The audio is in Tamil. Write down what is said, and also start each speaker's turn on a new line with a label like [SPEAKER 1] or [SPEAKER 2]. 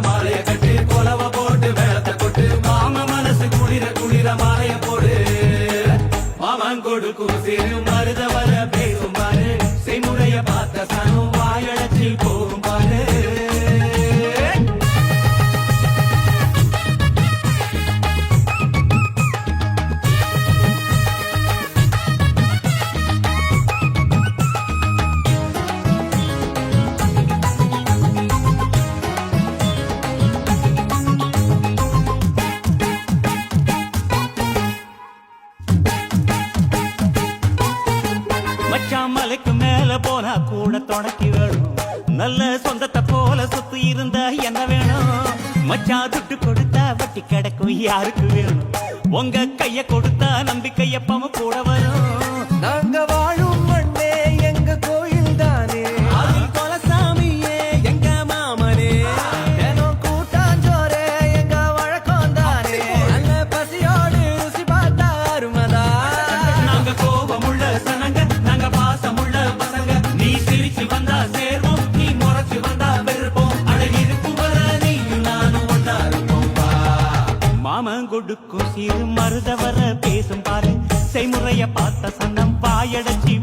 [SPEAKER 1] மாலைய கட்டு கொலவ போட்டு வேளத்தை கொட்டு மாம மனசு குளிர குளிர மாலைய போடு மாமன் கொடுக்கும் சிறு மருத வர பேசும் பாரு செய்முறைய பார்த்த சனம் வாயடைச்சு போகும் பாரு மச்சான் மலைக்கு மேல போனா கூட தொடக்கி வேணும் நல்ல சொந்தத்தை போல சுத்தி இருந்தா என்ன வேணும் மச்சான் துட்டு கொடுத்தா வட்டி கிடக்கும் யாருக்கு வேணும் உங்க கைய கொடுத்தா நம்பிக்கைய பம கூட வரும்
[SPEAKER 2] நாங்க வாழும் மண்ணே எங்க கோயில் தானே
[SPEAKER 1] அதில் கொலசாமியே எங்க மாமனே
[SPEAKER 2] தினம் கூட்டாஞ்சோரே எங்க வழக்கம் தானே நல்ல பசியோடு ருசி பார்த்தா அருமதா
[SPEAKER 1] நாங்க கோபமுள்ள சனங்க நாங்க பாசமுள்ள பசங்க நீ சிரிச்சு வந்தா சேர்வோம் நீ முறைச்சு வந்தா வெறுப்போம் அழகிருக்கு வர நீயும் நானும் ஒன்னா இருப்போம் மாமன் கொடுக்கும் சிறு மருத வர பேசும் பாரு செய்முறைய பார்த்த சன்னம் வாயடைச்சி